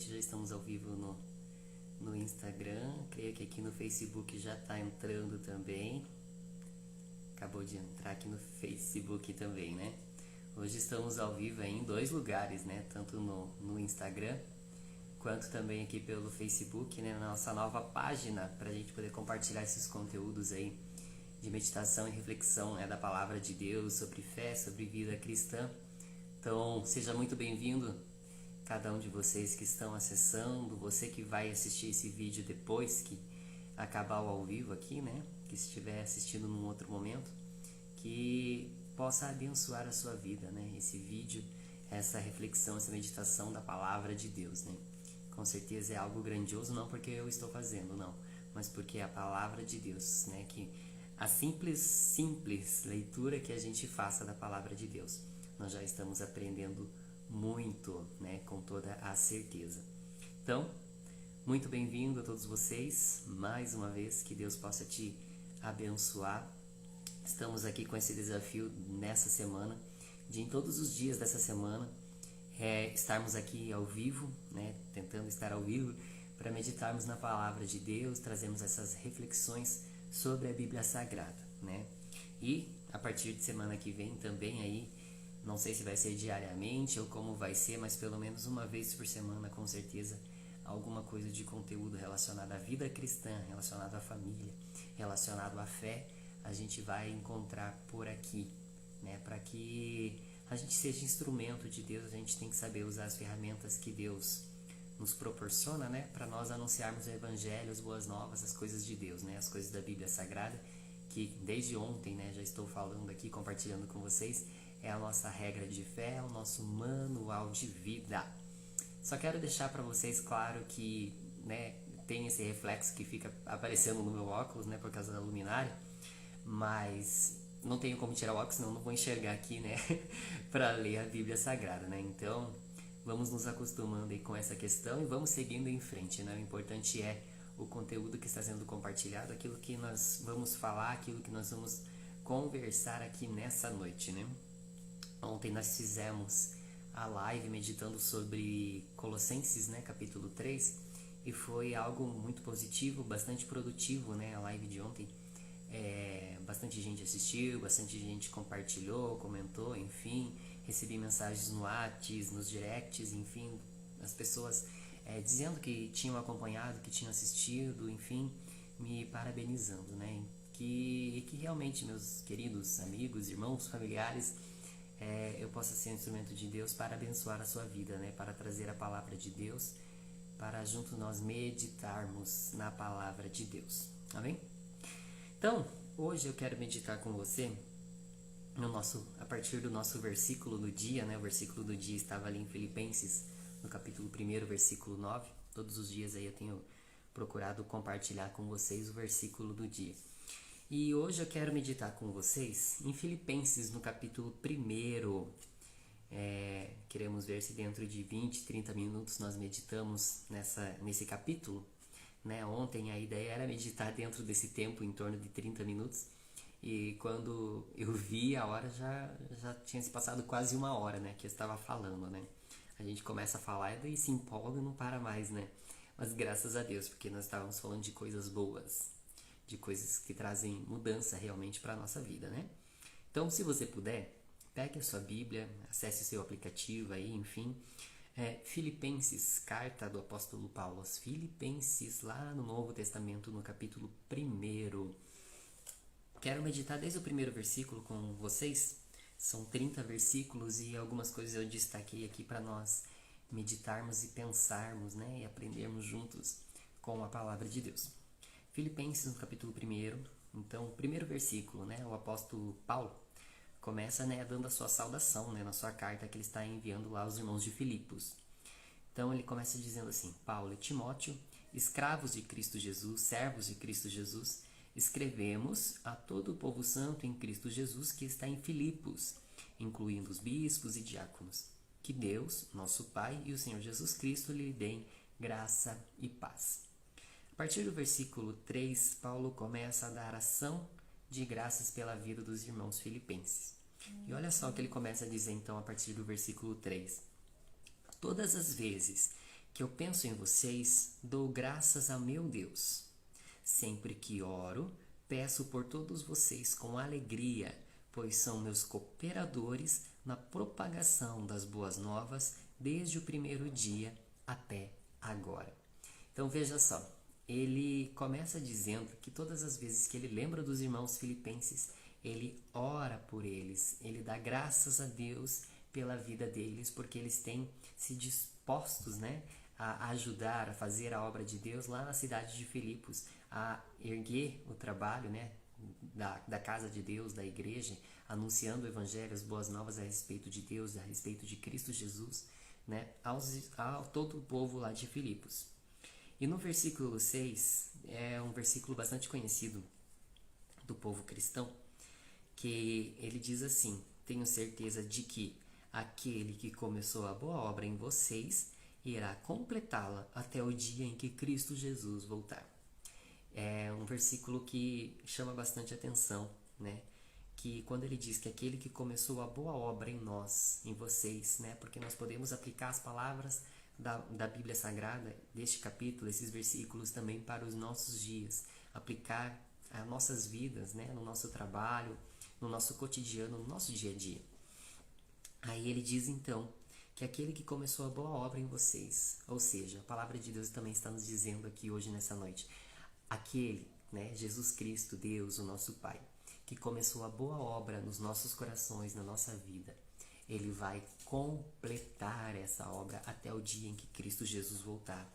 noite. Já estamos ao vivo no Instagram. Creio que aqui no Facebook já está entrando também. Acabou de entrar aqui no Facebook também, né? Hoje estamos ao vivo aí em 2 lugares, né? Tanto no Instagram quanto também aqui pelo Facebook, né? Na nossa nova página, para a gente poder compartilhar esses conteúdos aí de meditação e reflexão, né, da palavra de Deus sobre fé, sobre vida cristã. Então, seja muito bem-vindo, cada um de vocês que estão acessando, você que vai assistir esse vídeo depois que acabar o ao vivo aqui, né? Que estiver assistindo num outro momento, que possa abençoar a sua vida, né? Esse vídeo, essa reflexão, essa meditação da palavra de Deus, né? Com certeza é algo grandioso, não porque eu estou fazendo, não, mas porque é a palavra de Deus, né? Que a simples leitura que a gente faça da palavra de Deus, nós já estamos aprendendo muito, né? Com toda a certeza. Então, muito bem-vindo a todos vocês, mais uma vez, que Deus possa te abençoar. Estamos aqui com esse desafio nessa semana, de em todos os dias dessa semana, estarmos aqui ao vivo, né, tentando estar ao vivo, para meditarmos na palavra de Deus, trazemos essas reflexões sobre a Bíblia Sagrada, né? E a partir de semana que vem também aí, não sei se vai ser diariamente ou como vai ser, mas pelo menos uma vez por semana, com certeza, alguma coisa de conteúdo relacionado à vida cristã, relacionado à família, relacionado à fé, a gente vai encontrar por aqui, né? Para que a gente seja instrumento de Deus, a gente tem que saber usar as ferramentas que Deus nos proporciona, né? Para nós anunciarmos o Evangelho, as boas novas, as coisas de Deus, né? As coisas da Bíblia Sagrada, que desde ontem, né, já estou falando aqui, compartilhando com vocês, é a nossa regra de fé, é o nosso manual de vida. Só quero deixar para vocês claro que, né, tem esse reflexo que fica aparecendo no meu óculos, né, por causa da luminária, mas não tenho como tirar o óculos, senão não vou enxergar aqui, né, para ler a Bíblia Sagrada, né? Então, vamos nos acostumando aí com essa questão e vamos seguindo em frente, né? O importante é o conteúdo que está sendo compartilhado, aquilo que nós vamos falar, aquilo que nós vamos conversar aqui nessa noite, né? Ontem nós fizemos a live meditando sobre Colossenses, né, capítulo 3, e foi algo muito positivo, bastante produtivo, né, a live de ontem. Bastante gente assistiu, bastante gente compartilhou, comentou, enfim, recebi mensagens no WhatsApp, nos directs, enfim, as pessoas dizendo que tinham acompanhado, que tinham assistido, enfim, me parabenizando, né, que realmente, meus queridos amigos, irmãos, familiares, eu possa ser um instrumento de Deus para abençoar a sua vida, né, para trazer a palavra de Deus, para junto nós meditarmos na palavra de Deus, amém? Então, hoje eu quero meditar com você a partir do nosso versículo do dia, né? O versículo do dia estava ali em Filipenses, no capítulo 1, versículo 9. Todos os dias aí eu tenho procurado compartilhar com vocês o versículo do dia. E hoje eu quero meditar com vocês em Filipenses, no capítulo 1. Queremos ver se dentro de 20, 30 minutos nós meditamos nesse capítulo. Né? Ontem a ideia era meditar dentro desse tempo, em torno de 30 minutos, e quando eu vi a hora já tinha se passado quase 1 hora, né, que eu estava falando, né? A gente começa a falar e daí se empolga e não para mais, né? Mas graças a Deus, porque nós estávamos falando de coisas boas, de coisas que trazem mudança realmente para a nossa vida, né? Então, se você puder, pegue a sua Bíblia, acesse o seu aplicativo aí, enfim. Filipenses, carta do apóstolo Paulo aos Filipenses, lá no Novo Testamento, no capítulo 1. Quero meditar desde o primeiro versículo com vocês. São 30 versículos e algumas coisas eu destaquei aqui para nós meditarmos e pensarmos, né, e aprendermos juntos com a palavra de Deus. Filipenses, no capítulo 1, então, o primeiro versículo, né, o apóstolo Paulo começa, né, dando a sua saudação, né, na sua carta que ele está enviando lá aos irmãos de Filipos. Então ele começa dizendo assim: Paulo e Timóteo, escravos de Cristo Jesus, servos de Cristo Jesus, escrevemos a todo o povo santo em Cristo Jesus que está em Filipos, incluindo os bispos e diáconos. Que Deus, nosso Pai, e o Senhor Jesus Cristo lhe deem graça e paz. A partir do versículo 3, Paulo começa a dar ação de graças pela vida dos irmãos filipenses. E olha só o que ele começa a dizer então a partir do versículo 3. Todas as vezes que eu penso em vocês, dou graças a meu Deus. Sempre que oro, peço por todos vocês com alegria, pois são meus cooperadores na propagação das boas novas desde o primeiro dia até agora. Então veja só, ele começa dizendo que todas as vezes que ele lembra dos irmãos filipenses, ele ora por eles, ele dá graças a Deus pela vida deles, porque eles têm se dispostos, né, a ajudar, a fazer a obra de Deus lá na cidade de Filipos, a erguer o trabalho, né, da casa de Deus, da igreja, anunciando o evangelho, as boas novas a respeito de Deus, a respeito de Cristo Jesus, né, a todo o povo lá de Filipos. E no versículo 6, é um versículo bastante conhecido do povo cristão, que ele diz assim: tenho certeza de que aquele que começou a boa obra em vocês irá completá-la até o dia em que Cristo Jesus voltar. É um versículo que chama bastante atenção, né? Que quando ele diz que aquele que começou a boa obra em nós, em vocês, né? Porque nós podemos aplicar as palavras da Bíblia Sagrada, deste capítulo, esses versículos também para os nossos dias, aplicar as nossas vidas, né? No nosso trabalho, no nosso cotidiano, no nosso dia a dia. Aí ele diz então que aquele que começou a boa obra em vocês, ou seja, a palavra de Deus também está nos dizendo aqui hoje nessa noite, aquele, né, Jesus Cristo, Deus, o nosso Pai, que começou a boa obra nos nossos corações, na nossa vida, ele vai completar essa obra até o dia em que Cristo Jesus voltar.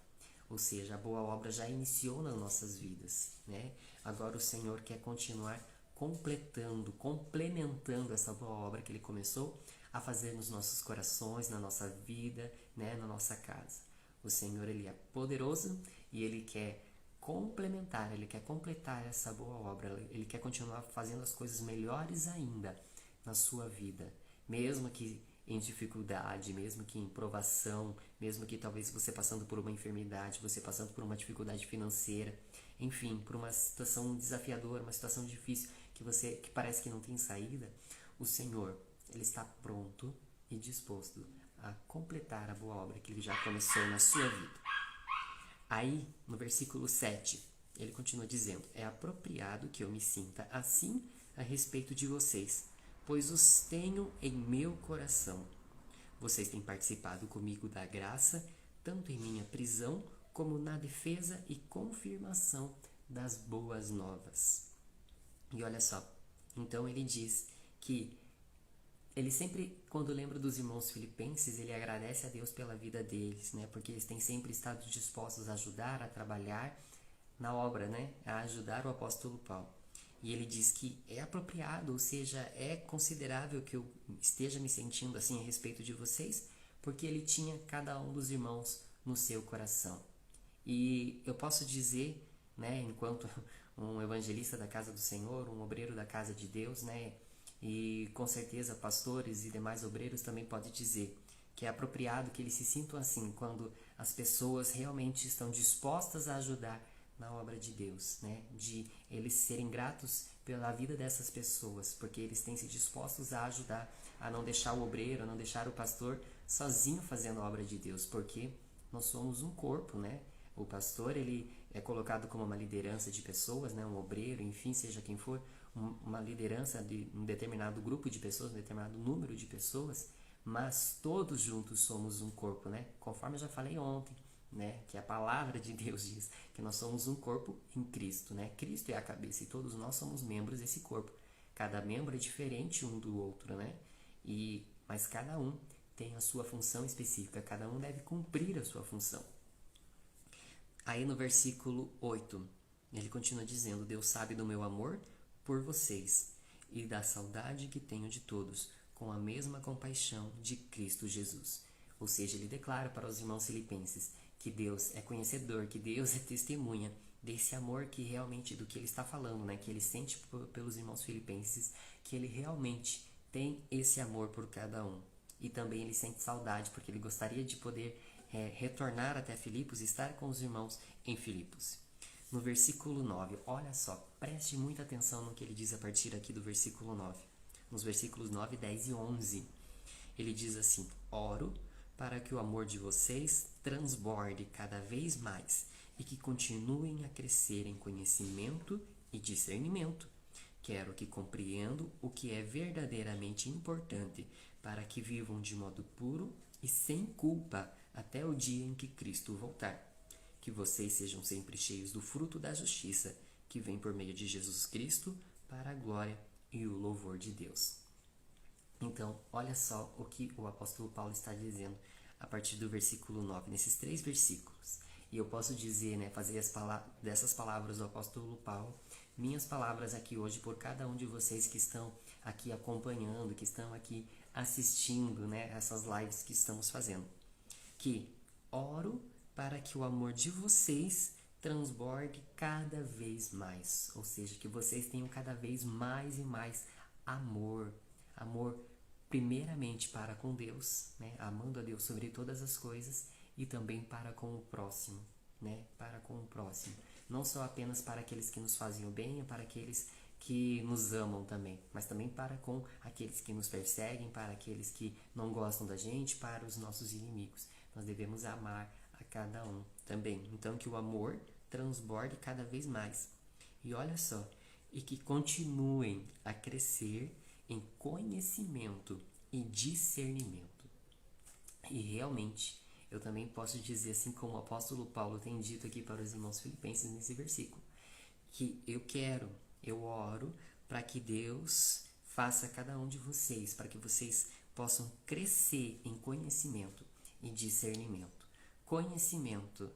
Ou seja, a boa obra já iniciou nas nossas vidas, né? Agora o Senhor quer continuar completando, complementando essa boa obra que ele começou a fazer nos nossos corações, na nossa vida, né, na nossa casa. O Senhor, ele é poderoso e ele quer complementar, ele quer completar essa boa obra, ele quer continuar fazendo as coisas melhores ainda na sua vida, mesmo que em dificuldade, mesmo que em provação, mesmo que talvez você passando por uma enfermidade, você passando por uma dificuldade financeira, enfim, por uma situação desafiadora, uma situação difícil que parece que não tem saída, o Senhor, ele está pronto e disposto a completar a boa obra que ele já começou na sua vida. Aí, no versículo 7, ele continua dizendo: é apropriado que eu me sinta assim a respeito de vocês, pois os tenho em meu coração. Vocês têm participado comigo da graça, tanto em minha prisão, como na defesa e confirmação das boas novas. E olha só, então ele diz que ele sempre, quando lembra dos irmãos filipenses, ele agradece a Deus pela vida deles, né? Porque eles têm sempre estado dispostos a ajudar, a trabalhar na obra, né? A ajudar o apóstolo Paulo. E ele diz que é apropriado, ou seja, é considerável que eu esteja me sentindo assim a respeito de vocês, porque ele tinha cada um dos irmãos no seu coração. E eu posso dizer, né, enquanto um evangelista da casa do Senhor, um obreiro da casa de Deus, né, e com certeza pastores e demais obreiros também podem dizer que é apropriado que eles se sintam assim quando as pessoas realmente estão dispostas a ajudar na obra de Deus, né? De eles serem gratos pela vida dessas pessoas, porque eles têm se dispostos a ajudar, a não deixar o obreiro, a não deixar o pastor sozinho fazendo a obra de Deus, porque nós somos um corpo, né? O pastor, ele é colocado como uma liderança de pessoas, né? Um obreiro, enfim, seja quem for, uma liderança de um determinado grupo de pessoas, um determinado número de pessoas, mas todos juntos somos um corpo, né? Conforme eu já falei ontem, né? Que a palavra de Deus diz que nós somos um corpo em Cristo, né? Cristo é a cabeça e todos nós somos membros desse corpo. Cada membro é diferente um do outro, né? Mas cada um tem a sua função específica, cada um deve cumprir a sua função. Aí no versículo 8, ele continua dizendo: Deus sabe do meu amor por vocês e da saudade que tenho de todos, com a mesma compaixão de Cristo Jesus. Ou seja, ele declara para os irmãos filipenses que Deus é conhecedor, que Deus é testemunha desse amor que realmente, do que ele está falando, né? Que ele sente pelos irmãos filipenses, que ele realmente tem esse amor por cada um. E também ele sente saudade, porque ele gostaria de poder retornar até Filipos e estar com os irmãos em Filipos. No versículo 9, olha só, preste muita atenção no que ele diz a partir aqui do versículo 9. Nos versículos 9, 10 e 11, ele diz assim: oro para que o amor de vocês transborde cada vez mais e que continuem a crescer em conhecimento e discernimento. Quero que compreendam o que é verdadeiramente importante para que vivam de modo puro e sem culpa até o dia em que Cristo voltar. Que vocês sejam sempre cheios do fruto da justiça, que vem por meio de Jesus Cristo, para a glória e o louvor de Deus. Então, olha só o que o apóstolo Paulo está dizendo a partir do versículo 9, nesses 3 versículos. E eu posso dizer, fazer dessas palavras do apóstolo Paulo, minhas palavras aqui hoje por cada um de vocês que estão aqui acompanhando, que estão aqui assistindo, essas lives que estamos fazendo. Que oro para que o amor de vocês transborde cada vez mais. Ou seja, que vocês tenham cada vez mais e mais amor. Amor primeiramente para com Deus, amando a Deus sobre todas as coisas, e também para com o próximo, para com o próximo. Não só apenas para aqueles que nos fazem o bem, para aqueles que nos amam também, mas também para com aqueles que nos perseguem, para aqueles que não gostam da gente, para os nossos inimigos. Nós devemos amar a cada um também. Então, que o amor transborde cada vez mais. E olha só, e que continuem a crescer em conhecimento e discernimento. E realmente, eu também posso dizer, assim como o apóstolo Paulo tem dito aqui para os irmãos filipenses nesse versículo, que eu oro para que Deus faça cada um de vocês, para que vocês possam crescer em conhecimento e discernimento. Conhecimento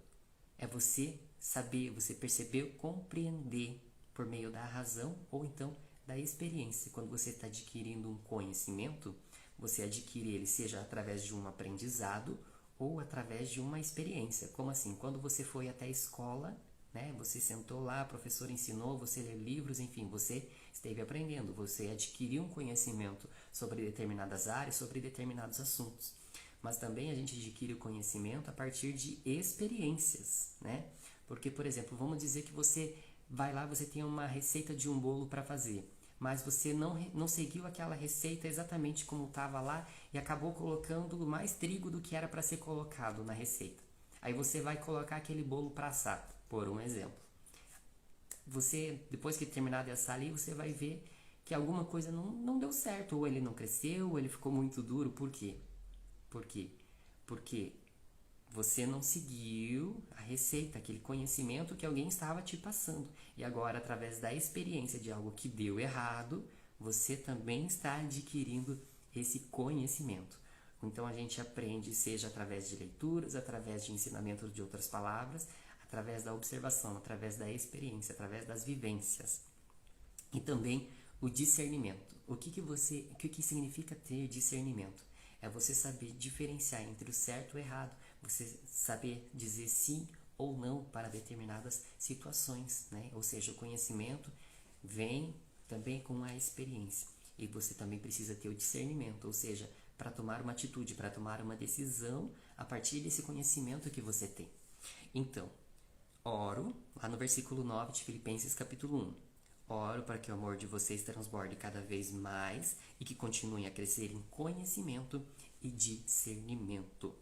é você saber, você perceber, compreender por meio da razão ou então da experiência. Quando você está adquirindo um conhecimento, você adquire ele seja através de um aprendizado ou através de uma experiência. Como assim? Quando você foi até a escola, você sentou lá, a professora ensinou, você leu livros, enfim, você esteve aprendendo, você adquiriu um conhecimento sobre determinadas áreas, sobre determinados assuntos. Mas também a gente adquire o conhecimento a partir de experiências, Porque, por exemplo, vamos dizer que você vai lá, você tem uma receita de um bolo para fazer, mas você não seguiu aquela receita exatamente como estava lá e acabou colocando mais trigo do que era para ser colocado na receita. Aí você vai colocar aquele bolo para assar, por um exemplo. Você, depois que terminar de assar ali, você vai ver que alguma coisa não deu certo, ou ele não cresceu, ou ele ficou muito duro. Por quê? Por quê? Porque você não seguiu a receita, aquele conhecimento que alguém estava te passando. E agora, através da experiência de algo que deu errado, você também está adquirindo esse conhecimento. Então, a gente aprende, seja através de leituras, através de ensinamento de outras palavras, através da observação, através da experiência, através das vivências. E também o discernimento. O que significa ter discernimento? É você saber diferenciar entre o certo e o errado, você saber dizer sim ou não para determinadas situações, Ou seja, o conhecimento vem também com a experiência. E você também precisa ter o discernimento, ou seja, para tomar uma atitude, para tomar uma decisão a partir desse conhecimento que você tem. Então, oro, lá no versículo 9 de Filipenses capítulo 1. Oro para que o amor de vocês transborde cada vez mais e que continuem a crescer em conhecimento e discernimento.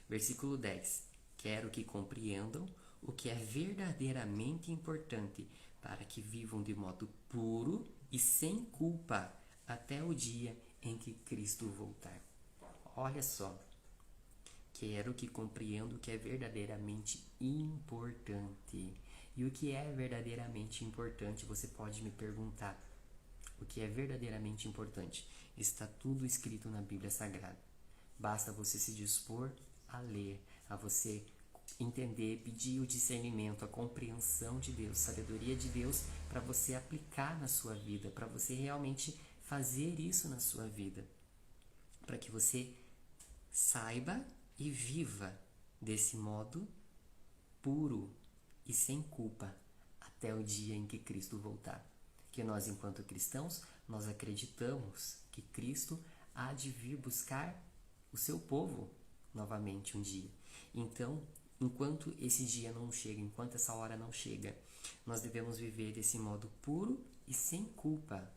Versículo 10. Quero que compreendam o que é verdadeiramente importante para que vivam de modo puro e sem culpa até o dia em que Cristo voltar. Olha só. Quero que compreendam o que é verdadeiramente importante. E o que é verdadeiramente importante, você pode me perguntar. O que é verdadeiramente importante? Está tudo escrito na Bíblia Sagrada. Basta você se dispor a ler, a você entender, pedir o discernimento, a compreensão de Deus, sabedoria de Deus para você aplicar na sua vida, para você realmente fazer isso na sua vida. Para que você saiba e viva desse modo puro e sem culpa até o dia em que Cristo voltar. Que nós, enquanto cristãos, nós acreditamos que Cristo há de vir buscar o seu povo novamente um dia. Então, enquanto esse dia não chega, enquanto essa hora não chega, nós devemos viver desse modo puro e sem culpa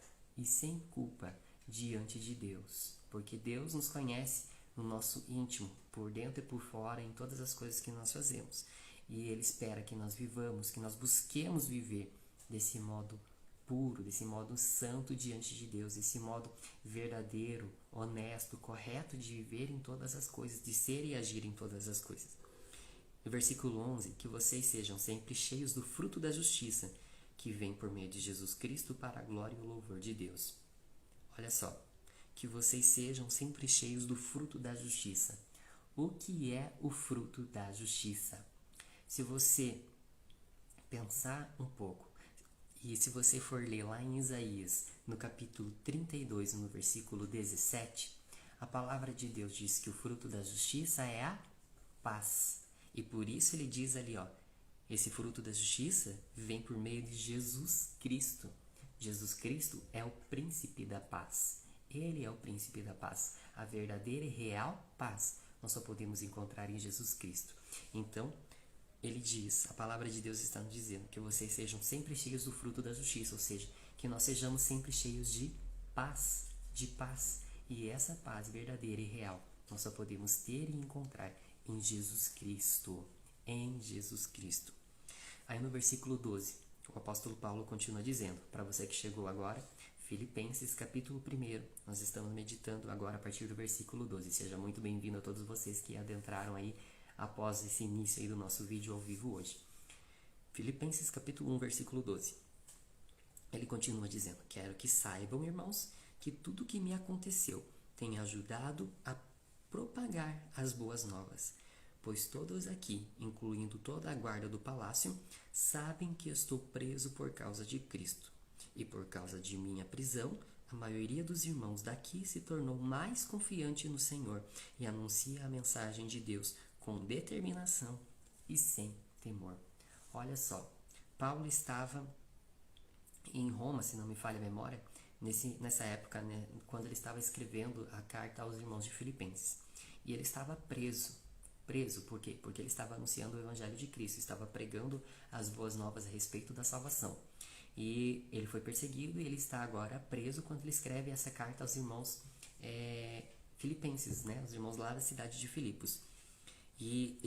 diante de Deus, porque Deus nos conhece no nosso íntimo, por dentro e por fora, em todas as coisas que nós fazemos. E Ele espera que nós vivamos, que nós busquemos viver desse modo puro, desse modo santo diante de Deus, desse modo verdadeiro, honesto, correto de viver em todas as coisas, de ser e agir em todas as coisas. No versículo 11, que vocês sejam sempre cheios do fruto da justiça, que vem por meio de Jesus Cristo para a glória e o louvor de Deus. Olha só, que vocês sejam sempre cheios do fruto da justiça. O que é o fruto da justiça? Se você pensar um pouco, e se você for ler lá em Isaías, no capítulo 32, no versículo 17, a palavra de Deus diz que o fruto da justiça é a paz. E por isso ele diz ali, esse fruto da justiça vem por meio de Jesus Cristo. Jesus Cristo é o príncipe da paz. Ele é o príncipe da paz. A verdadeira e real paz nós só podemos encontrar em Jesus Cristo. Então, ele diz, a palavra de Deus está nos dizendo que vocês sejam sempre cheios do fruto da justiça, ou seja, que nós sejamos sempre cheios de paz, de paz. E essa paz verdadeira e real nós só podemos ter e encontrar em Jesus Cristo, em Jesus Cristo. Aí no versículo 12, o apóstolo Paulo continua dizendo, para você que chegou agora, Filipenses capítulo 1, nós estamos meditando agora a partir do versículo 12. Seja muito bem-vindo a todos vocês que adentraram aí após esse início aí do nosso vídeo ao vivo hoje. Filipenses capítulo 1, versículo 12. Ele continua dizendo, quero que saibam, irmãos, que tudo que me aconteceu tem ajudado a propagar as boas novas, pois todos aqui, incluindo toda a guarda do palácio, sabem que estou preso por causa de Cristo. E por causa de minha prisão, a maioria dos irmãos daqui se tornou mais confiante no Senhor e anuncia a mensagem de Deus com determinação e sem temor. Olha só, Paulo estava em Roma, se não me falha a memória, nessa época, né, quando ele estava escrevendo a carta aos irmãos de Filipenses. E ele estava preso. Preso por quê? Porque ele estava anunciando o Evangelho de Cristo, estava pregando as boas novas a respeito da salvação. E ele foi perseguido e ele está agora preso quando ele escreve essa carta aos irmãos filipenses, né, os irmãos lá da cidade de Filipos. E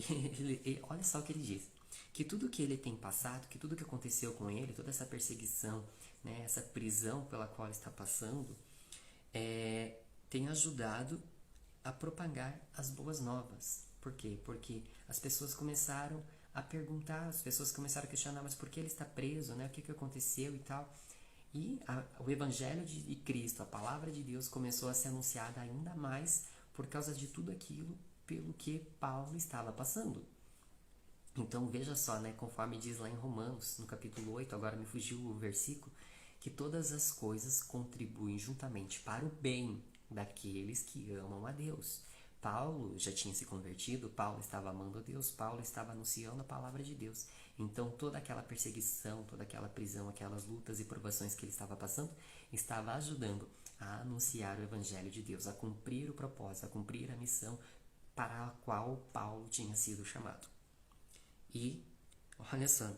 olha só o que ele diz, que tudo que ele tem passado, que tudo que aconteceu com ele, toda essa perseguição, né, essa prisão pela qual ele está passando, tem ajudado a propagar as boas novas. Por quê? Porque as pessoas começaram a perguntar, as pessoas começaram a questionar, mas por que ele está preso, né? O que aconteceu e tal. E o Evangelho de Cristo, a palavra de Deus, começou a ser anunciada ainda mais por causa de tudo aquilo pelo que Paulo estava passando. Então veja só, né, conforme diz lá em Romanos, no capítulo 8, agora me fugiu o versículo, que todas as coisas contribuem juntamente para o bem daqueles que amam a Deus. Paulo já tinha se convertido, Paulo estava amando a Deus, Paulo estava anunciando a palavra de Deus. Então toda aquela perseguição, toda aquela prisão, aquelas lutas e provações que ele estava passando, estava ajudando a anunciar o Evangelho de Deus, a cumprir o propósito, a cumprir a missão para a qual Paulo tinha sido chamado. E, olha só,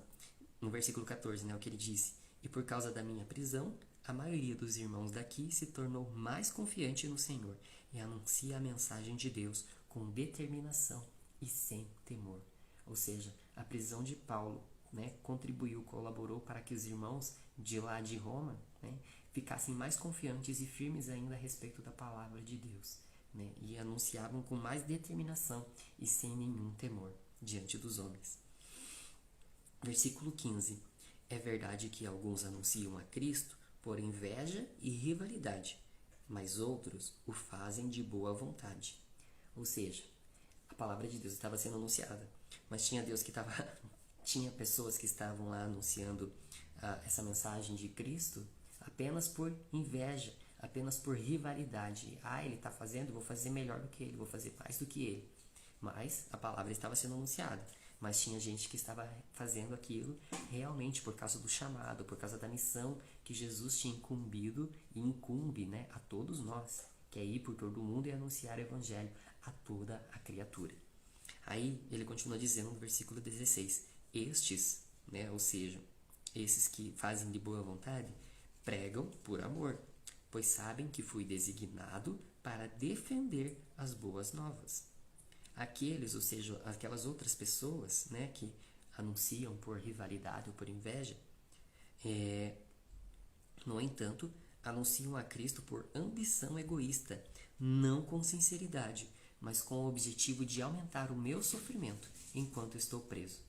no versículo 14, né, o que ele disse, e por causa da minha prisão, a maioria dos irmãos daqui se tornou mais confiante no Senhor e anuncia a mensagem de Deus com determinação e sem temor. Ou seja, a prisão de Paulo, né, contribuiu, colaborou para que os irmãos de lá de Roma, né, ficassem mais confiantes e firmes ainda a respeito da palavra de Deus, né, e anunciavam com mais determinação e sem nenhum temor diante dos homens. Versículo 15. É verdade que alguns anunciam a Cristo por inveja e rivalidade, mas outros o fazem de boa vontade. Ou seja, a palavra de Deus estava sendo anunciada, mas tinha pessoas que estavam lá anunciando essa mensagem de Cristo apenas por inveja, apenas por rivalidade. Ele está fazendo, eu vou fazer melhor do que ele, vou fazer mais do que ele. Mas a palavra estava sendo anunciada. Mas tinha gente que estava fazendo aquilo realmente por causa do chamado, por causa da missão que Jesus tinha incumbido e incumbe, né, a todos nós, que é ir por todo o mundo e anunciar o Evangelho a toda a criatura. Aí ele continua dizendo no versículo 16, estes, né, ou seja, esses que fazem de boa vontade, pregam por amor, pois sabem que fui designado para defender as boas novas. Aqueles, ou seja, aquelas outras pessoas, né, que anunciam por rivalidade ou por inveja, no entanto, anunciam a Cristo por ambição egoísta, não com sinceridade, mas com o objetivo de aumentar o meu sofrimento enquanto estou preso.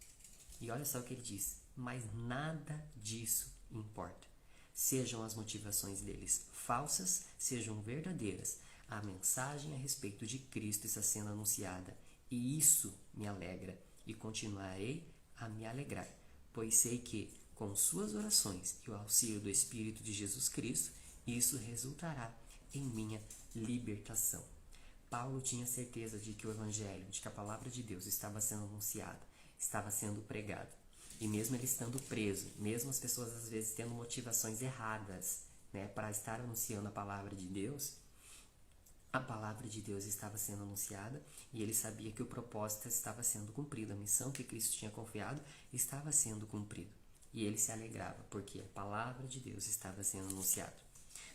E olha só o que ele diz: mas nada disso importa. Sejam as motivações deles falsas, sejam verdadeiras, a mensagem a respeito de Cristo está sendo anunciada, e isso me alegra, e continuarei a me alegrar, pois sei que, com suas orações e o auxílio do Espírito de Jesus Cristo, isso resultará em minha libertação. Paulo tinha certeza de que o Evangelho, de que a palavra de Deus estava sendo anunciada, estava sendo pregada. E mesmo ele estando preso, mesmo as pessoas às vezes tendo motivações erradas, né, para estar anunciando a palavra de Deus, a palavra de Deus estava sendo anunciada e ele sabia que o propósito estava sendo cumprido, a missão que Cristo tinha confiado estava sendo cumprida. E ele se alegrava, porque a palavra de Deus estava sendo anunciada.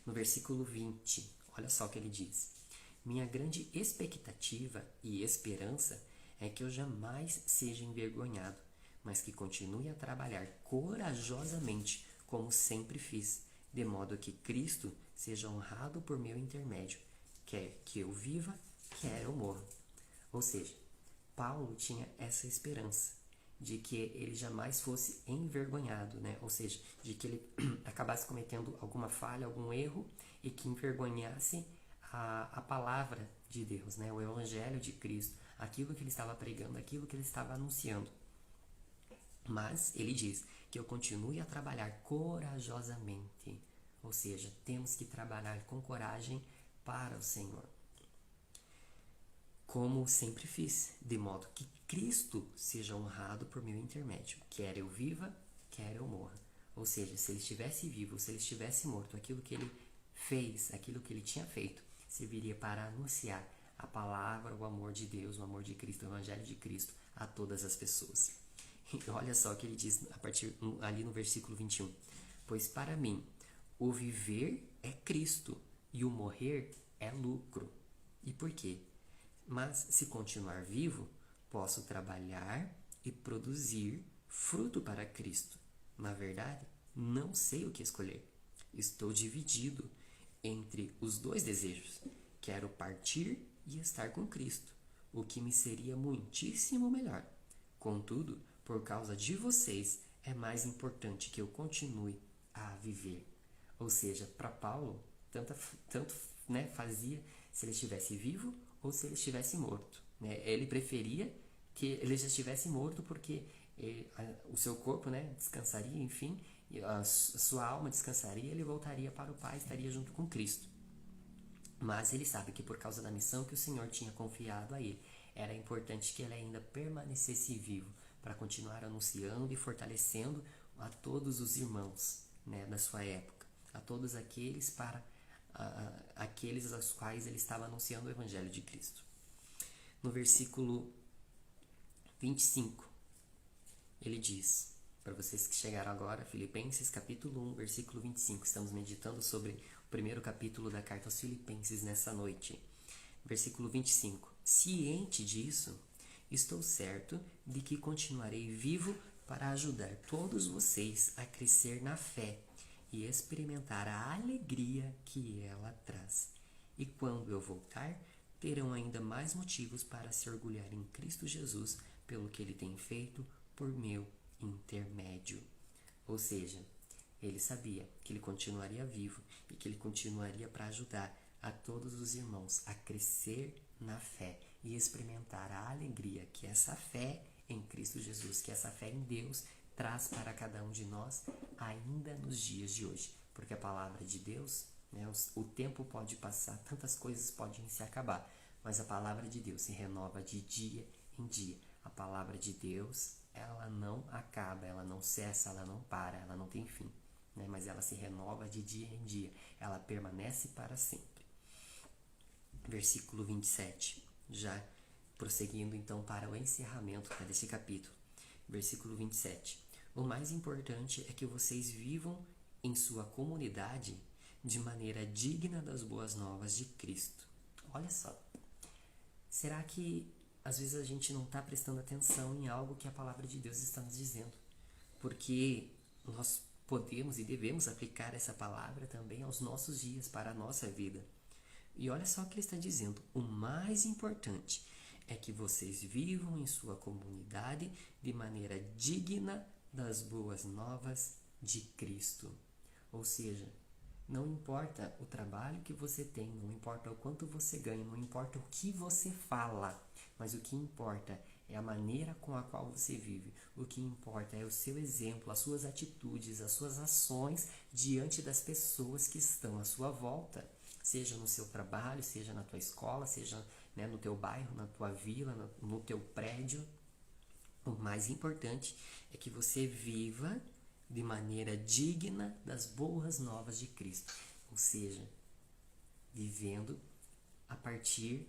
No versículo 20, olha só o que ele diz: minha grande expectativa e esperança é que eu jamais seja envergonhado, mas que continue a trabalhar corajosamente, como sempre fiz, de modo que Cristo seja honrado por meu intermédio, quer que eu viva, quer eu morra. Ou seja, Paulo tinha essa esperança de que ele jamais fosse envergonhado, né? Ou seja, de que ele acabasse cometendo alguma falha, algum erro e que envergonhasse a palavra de Deus, né? O Evangelho de Cristo, aquilo que ele estava pregando, aquilo que ele estava anunciando. Mas ele diz que eu continue a trabalhar corajosamente, ou seja, temos que trabalhar com coragem para o Senhor, como sempre fiz, de modo que Cristo seja honrado por meu intermédio, quer eu viva, quer eu morra. Ou seja, se ele estivesse vivo, se ele estivesse morto, aquilo que ele fez, aquilo que ele tinha feito, serviria para anunciar a palavra, o amor de Deus, o amor de Cristo, o Evangelho de Cristo a todas as pessoas. E olha só o que ele diz ali no versículo 21. Pois para mim, o viver é Cristo e o morrer é lucro. E por quê? Mas se continuar vivo, posso trabalhar e produzir fruto para Cristo. Na verdade, não sei o que escolher. Estou dividido entre os dois desejos. Quero partir e estar com Cristo, o que me seria muitíssimo melhor. Contudo, por causa de vocês, é mais importante que eu continue a viver. Ou seja, para Paulo, tanto né, fazia se ele estivesse vivo ou se ele estivesse morto. Né? Ele preferia que ele já estivesse morto porque o seu corpo, né, descansaria, enfim, e a sua alma descansaria e ele voltaria para o Pai, estaria junto com Cristo. Mas ele sabe que por causa da missão que o Senhor tinha confiado a ele, era importante que ele ainda permanecesse vivo para continuar anunciando e fortalecendo a todos os irmãos, né, da sua época, a todos aqueles aqueles aos quais ele estava anunciando o Evangelho de Cristo. No versículo 25, ele diz, para vocês que chegaram agora, Filipenses capítulo 1, versículo 25, estamos meditando sobre o primeiro capítulo da carta aos Filipenses nessa noite. Versículo 25, ciente disso, estou certo de que continuarei vivo para ajudar todos vocês a crescer na fé e experimentar a alegria que ela traz. E quando eu voltar, terão ainda mais motivos para se orgulhar em Cristo Jesus pelo que ele tem feito por meu intermédio. Ou seja, ele sabia que ele continuaria vivo e que ele continuaria para ajudar a todos os irmãos a crescer na fé e experimentar a alegria que essa fé em Cristo Jesus, que essa fé em Deus traz para cada um de nós ainda nos dias de hoje. Porque a palavra de Deus, né, o tempo pode passar, tantas coisas podem se acabar, mas a palavra de Deus se renova de dia em dia. A palavra de Deus, ela não acaba, ela não cessa, ela não para, ela não tem fim, né? Mas ela se renova de dia em dia, ela permanece para sempre. Versículo 27, já prosseguindo então para o encerramento desse capítulo. Versículo 27. O mais importante é que vocês vivam em sua comunidade de maneira digna das boas novas de Cristo. Olha só, será que às vezes a gente não está prestando atenção em algo que a palavra de Deus está nos dizendo? Porque nós podemos e devemos aplicar essa palavra também aos nossos dias, para a nossa vida. E olha só o que ele está dizendo: o mais importante é que vocês vivam em sua comunidade de maneira digna das boas novas de Cristo. Ou seja, não importa o trabalho que você tem, não importa o quanto você ganha, não importa o que você fala, mas o que importa é a maneira com a qual você vive. O que importa é o seu exemplo, as suas atitudes, as suas ações diante das pessoas que estão à sua volta. Seja no seu trabalho, seja na tua escola, seja, né, no teu bairro, na tua vila, no teu prédio. O mais importante é que você viva de maneira digna das boas novas de Cristo. Ou seja, vivendo a partir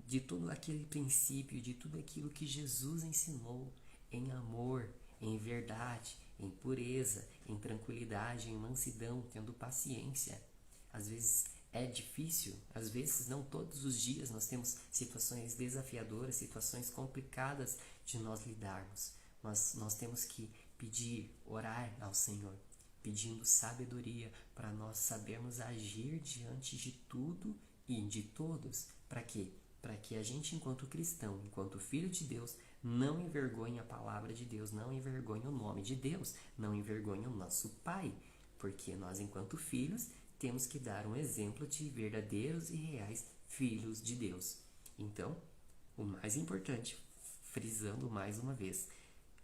de todo aquele princípio, de tudo aquilo que Jesus ensinou em amor, em verdade, em pureza, em tranquilidade, em mansidão, tendo paciência. Às vezes é difícil, às vezes não todos os dias nós temos situações desafiadoras, situações complicadas de nós lidarmos. Mas nós temos que pedir, orar ao Senhor, pedindo sabedoria para nós sabermos agir diante de tudo e de todos. Para quê? Para que a gente, enquanto cristão, enquanto filho de Deus, não envergonhe a palavra de Deus, não envergonhe o nome de Deus, não envergonhe o nosso Pai. Porque nós, enquanto filhos, temos que dar um exemplo de verdadeiros e reais filhos de Deus. Então, o mais importante, frisando mais uma vez,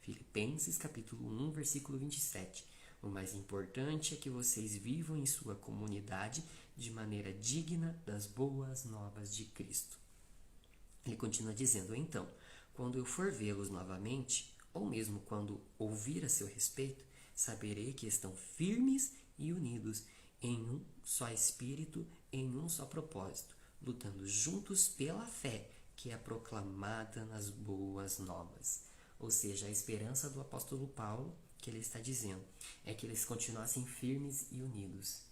Filipenses capítulo 1, versículo 27. O mais importante é que vocês vivam em sua comunidade de maneira digna das boas novas de Cristo. Ele continua dizendo: então, quando eu for vê-los novamente, ou mesmo quando ouvir a seu respeito, saberei que estão firmes e unidos em um só espírito, em um só propósito, lutando juntos pela fé que é proclamada nas boas novas. Ou seja, a esperança do apóstolo Paulo, que ele está dizendo, é que eles continuassem firmes e unidos.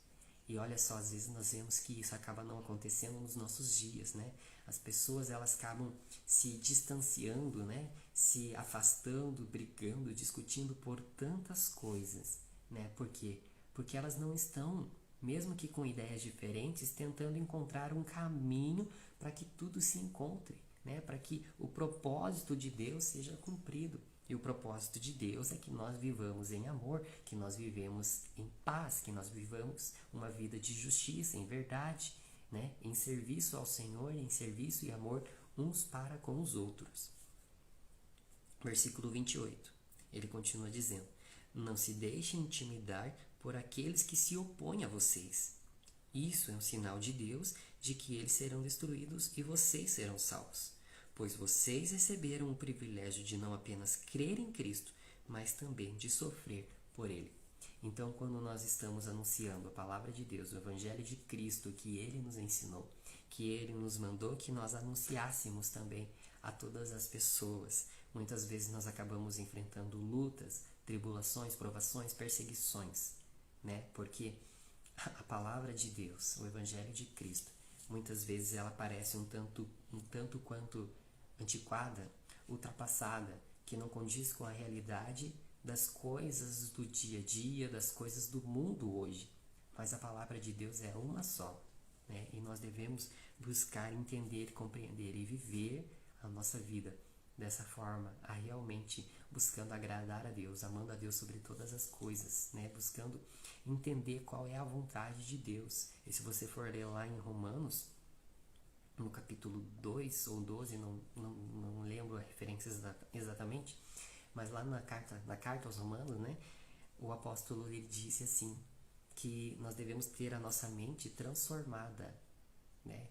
E olha só, às vezes nós vemos que isso acaba não acontecendo nos nossos dias, né? As pessoas, elas acabam se distanciando, né? Se afastando, brigando, discutindo por tantas coisas, né? Por quê? Porque elas não estão, mesmo que com ideias diferentes, tentando encontrar um caminho para que tudo se encontre, né? Para que o propósito de Deus seja cumprido. E o propósito de Deus é que nós vivamos em amor, que nós vivemos em paz, que nós vivamos uma vida de justiça, em verdade, né? Em serviço ao Senhor, em serviço e amor uns para com os outros. Versículo 28. Ele continua dizendo: não se deixem intimidar por aqueles que se opõem a vocês. Isso é um sinal de Deus de que eles serão destruídos e vocês serão salvos. Pois vocês receberam o privilégio de não apenas crer em Cristo, mas também de sofrer por Ele. Então, quando nós estamos anunciando a palavra de Deus, o Evangelho de Cristo que Ele nos ensinou, que Ele nos mandou que nós anunciássemos também a todas as pessoas, muitas vezes nós acabamos enfrentando lutas, tribulações, provações, perseguições, né? Porque a palavra de Deus, o Evangelho de Cristo, muitas vezes ela parece um tanto quanto antiquada, ultrapassada, que não condiz com a realidade das coisas do dia a dia, das coisas do mundo hoje. Mas a palavra de Deus é uma só, né? E nós devemos buscar entender, compreender e viver a nossa vida dessa forma, a realmente buscando agradar a Deus, amando a Deus sobre todas as coisas, né? Buscando entender qual é a vontade de Deus. E se você for ler lá em Romanos, no capítulo 2 ou 12, não lembro a referência exatamente, mas lá na carta aos Romanos, né, o apóstolo ele disse assim, que nós devemos ter a nossa mente transformada, né,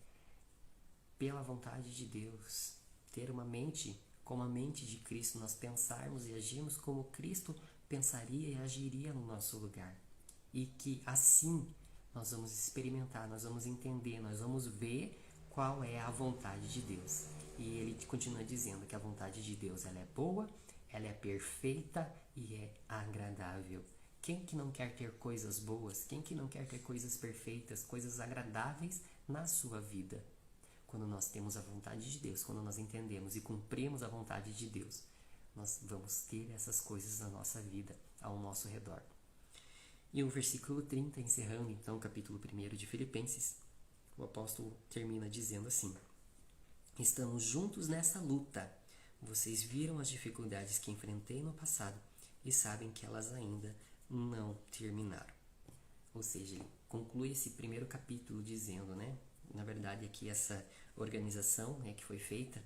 pela vontade de Deus, ter uma mente como a mente de Cristo, nós pensarmos e agirmos como Cristo pensaria e agiria no nosso lugar. E que assim nós vamos experimentar, nós vamos entender, nós vamos ver qual é a vontade de Deus. E ele continua dizendo que a vontade de Deus ela é boa, ela é perfeita e é agradável. Quem que não quer ter coisas boas? Quem que não quer ter coisas perfeitas, coisas agradáveis na sua vida? Quando nós temos a vontade de Deus, quando nós entendemos e cumprimos a vontade de Deus, nós vamos ter essas coisas na nossa vida, ao nosso redor. E o versículo 30, encerrando então o capítulo 1 de Filipenses, o apóstolo termina dizendo assim: estamos juntos nessa luta. Vocês viram as dificuldades que enfrentei no passado e sabem que elas ainda não terminaram. Ou seja, ele conclui esse primeiro capítulo dizendo, né? Na verdade, aqui essa organização, né, que foi feita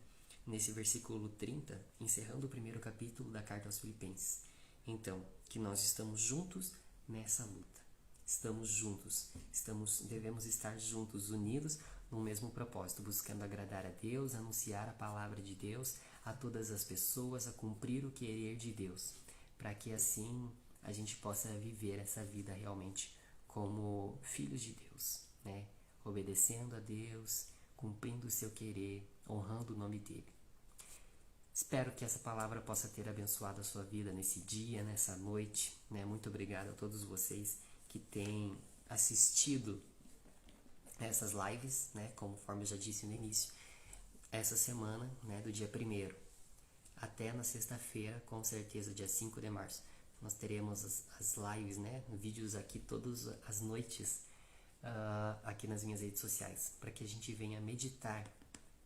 nesse versículo 30, encerrando o primeiro capítulo da carta aos Filipenses. Então, que nós estamos juntos nessa luta. Estamos juntos, devemos estar juntos, unidos no mesmo propósito, buscando agradar a Deus, anunciar a palavra de Deus a todas as pessoas, a cumprir o querer de Deus, para que assim a gente possa viver essa vida realmente como filhos de Deus, né? Obedecendo a Deus, cumprindo o seu querer, honrando o nome dele. Espero que essa palavra possa ter abençoado a sua vida nesse dia, nessa noite, né? Muito obrigado a todos vocês que têm assistido essas lives, né? Conforme eu já disse no início, essa semana, né? Do dia 1º até na sexta-feira, com certeza, dia 5 de março. Nós teremos as lives, né? Vídeos aqui todas as noites, aqui nas minhas redes sociais, para que a gente venha meditar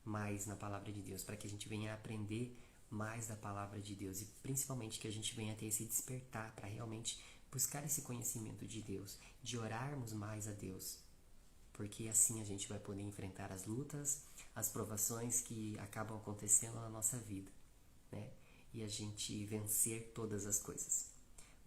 mais na palavra de Deus, para que a gente venha aprender mais da palavra de Deus e principalmente que a gente venha ter esse despertar para realmente buscar esse conhecimento de Deus, de orarmos mais a Deus, porque assim a gente vai poder enfrentar as lutas, as provações que acabam acontecendo na nossa vida, né? E a gente vencer todas as coisas.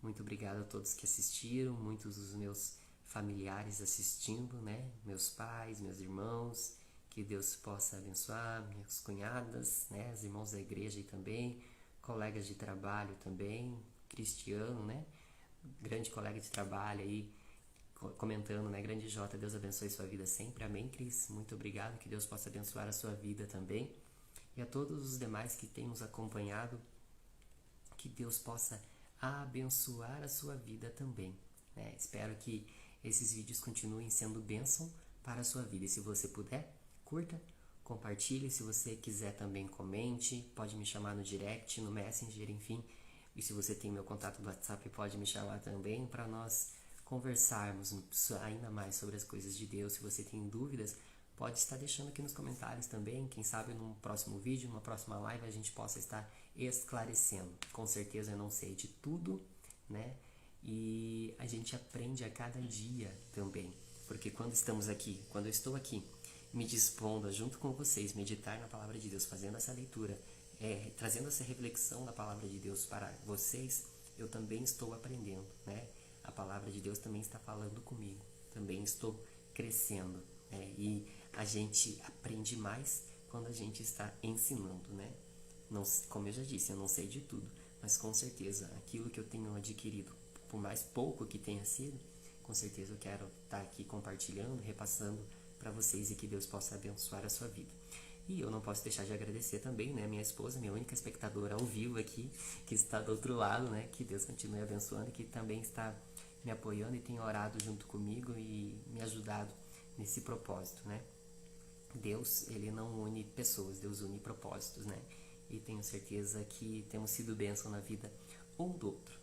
Muito obrigado a todos que assistiram, muitos dos meus familiares assistindo, né? Meus pais, meus irmãos, que Deus possa abençoar, minhas cunhadas, né? Os irmãos da igreja aí também, colegas de trabalho também, Cristiano, né? Grande colega de trabalho aí, comentando, né? Grande Jota, Deus abençoe sua vida sempre. Amém, Cris? Muito obrigado, que Deus possa abençoar a sua vida também. E a todos os demais que têm nos acompanhado, que Deus possa abençoar a sua vida também, né? Espero que esses vídeos continuem sendo bênção para a sua vida. E se você puder, curta, compartilhe. Se você quiser também, comente. Pode me chamar no direct, no Messenger, enfim. E se você tem meu contato do WhatsApp, pode me chamar também para nós conversarmos ainda mais sobre as coisas de Deus. Se você tem dúvidas, pode estar deixando aqui nos comentários também. Quem sabe num próximo vídeo, numa próxima live, a gente possa estar esclarecendo. Com certeza eu não sei de tudo, né? E a gente aprende a cada dia também. Porque quando estamos aqui, quando eu estou aqui, me dispondo a, junto com vocês, meditar na palavra de Deus, fazendo essa leitura, trazendo essa reflexão da palavra de Deus para vocês, eu também estou aprendendo, né? A palavra de Deus também está falando comigo, também estou crescendo, né? E a gente aprende mais quando a gente está ensinando, né? Não, como eu já disse, eu não sei de tudo, mas com certeza aquilo que eu tenho adquirido, por mais pouco que tenha sido, com certeza eu quero estar aqui compartilhando, repassando para vocês e que Deus possa abençoar a sua vida. E eu não posso deixar de agradecer também, né, minha esposa, minha única espectadora ao vivo aqui, que está do outro lado, né, que Deus continue abençoando, que também está me apoiando e tem orado junto comigo e me ajudado nesse propósito, né. Deus, ele não une pessoas, Deus une propósitos, né, e tenho certeza que temos sido bênção na vida um do outro.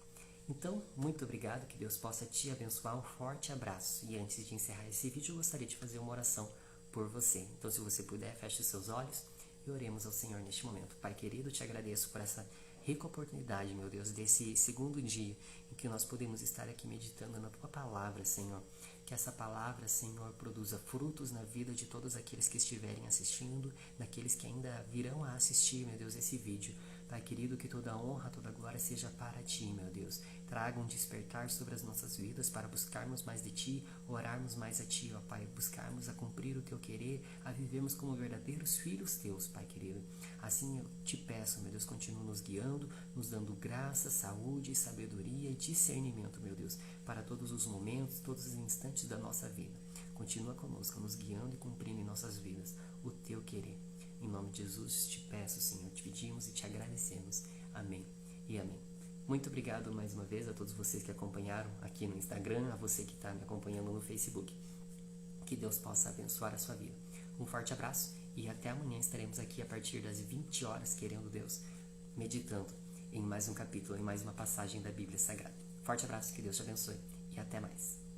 Então, muito obrigado, que Deus possa te abençoar, um forte abraço. E antes de encerrar esse vídeo, eu gostaria de fazer uma oração por você. Então, se você puder, feche os seus olhos e oremos ao Senhor neste momento. Pai querido, te agradeço por essa rica oportunidade, meu Deus, desse segundo dia em que nós podemos estar aqui meditando na Tua Palavra, Senhor. Que essa palavra, Senhor, produza frutos na vida de todos aqueles que estiverem assistindo, daqueles que ainda virão a assistir, meu Deus, esse vídeo. Pai querido, que toda honra, toda glória seja para Ti, meu Deus. Traga um despertar sobre as nossas vidas para buscarmos mais de Ti, orarmos mais a Ti, ó Pai, buscarmos a cumprir o Teu querer, a vivermos como verdadeiros filhos Teus, Pai querido. Assim eu Te peço, meu Deus, continua nos guiando, nos dando graça, saúde, sabedoria e discernimento, meu Deus, para todos os momentos, todos os instantes da nossa vida. Continua conosco, nos guiando e cumprindo em nossas vidas o Teu querer. Em nome de Jesus te peço, Senhor, te pedimos e te agradecemos. Amém e amém. Muito obrigado mais uma vez a todos vocês que acompanharam aqui no Instagram, a você que está me acompanhando no Facebook. Que Deus possa abençoar a sua vida. Um forte abraço e até amanhã estaremos aqui a partir das 20 horas, querendo Deus, meditando em mais um capítulo, em mais uma passagem da Bíblia Sagrada. Forte abraço, que Deus te abençoe e até mais.